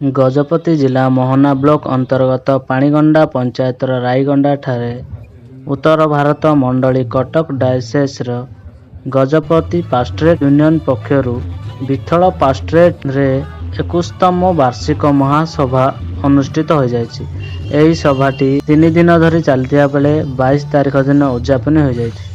गजपति जिला मोहना ब्लॉक अंतर्गत पाणीगंडा पंचायतर राईगंडा ठारे उत्तर भारत मंडली Cuttack diocese Gajapati pastorate union पक्षर Vitthal पास्ट्रेट रे 21तम वार्षिक महासभा अनुष्ठित हो जायछि। एही सभाटी 3 दिन धरी चलतिया बेले 22 तारिख दिन उद्यापन हो जायछि।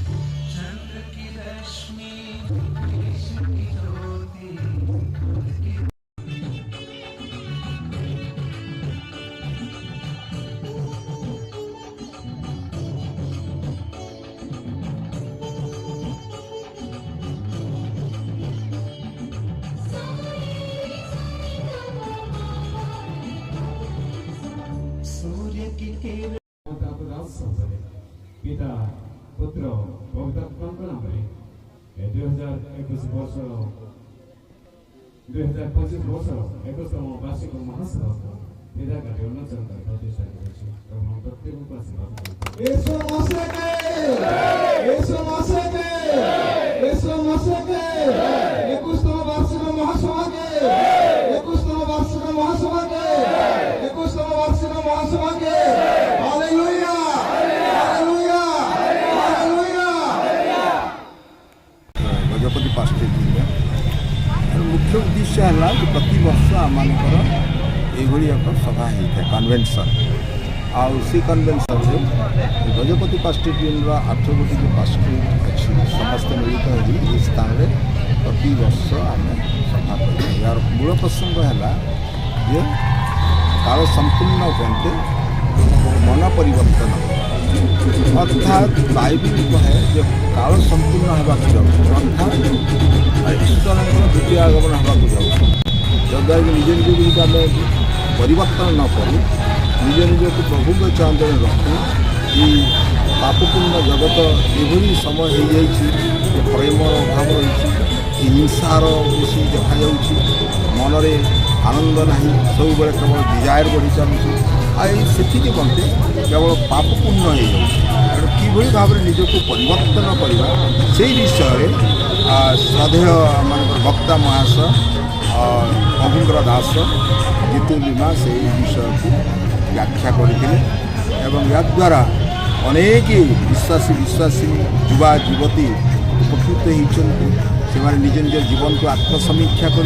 पिता पुत्र पवित्रात्माଙ୍କ नामରେ 2025 ବର୍ଷର 21ତମ ବାର୍ଷିକ ମହାସଭା ପିତା କାଟି ଉନ୍ମୋଚନ କରି ପ୍ରତିଷ୍ଠା କରିଛି। ପ୍ରଭୁ ପ୍ରତ୍ୟେକଙ୍କୁ ଆଶୀର୍ବାଦ କରନ୍ତୁ। यीशु मसीह के 21ତମ वार्षिक महासभा के 21तम वार्षिक महासभा के 21तम वार्षिक महासभा के hallelujah hallelujah hallelujah. Gajapati pastorate union मुख्य उद्देश्य है कि प्रति वर्ष आमर ये सभा होता है कन्वेंशन आसी कन्वेंशन गजपति पास्ट्रेट यूनियन 8 गोटी जो पास्ट्रेट अच्छी समस्त मिलित हो स्थान में प्रति वर्ष आम सभा कर यार मूल प्रसंग है जे काल संपूर्ण बनते मन परिवर्तन अर्थात बाइबिल कहे जो काल संपूर्ण होगा अर्थात ईश्वर द्वितीय आगमन होगा जद्वारा कि निज निज आम परिवर्तन न कर निज निज को प्रभु के चांदन रखू कि पापपूर्ण जगत एभली समय हो जाए प्रेम अभाव रही हिंसार बेसी देखा मनरे आनंद ना सब बड़े केवल डिजायर बढ़ी चलुची से बनते केवल पापपूर्ण हो कि भाव में निजक परिवर्तन करवा से विषय श्रद्धेय मान वक्ता महाशय अभुंकर दास जितुलिमा से विषय को व्याख्या करते याद्वारा अनेक विश्वासी विश्वासी युवा युवती उपकृत होती से निज निज जीवन को आत्मसमीक्षा कर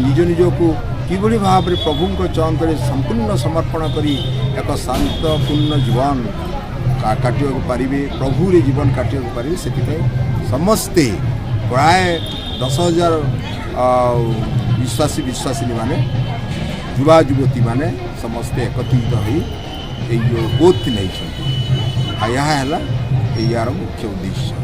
निज निज को किभली भाव में प्रभु चयन कर संपूर्ण समर्पण कर एक शांतपूर्ण जीवन काटिया पारे प्रभु रे जीवन काटिया पारे से समस्ते प्राय 10,000 विश्वासी विश्वासिनी माने युवा युवती माने समस्ते एकत्रित हो ओथ नहीं यार मुख्य उद्देश्य।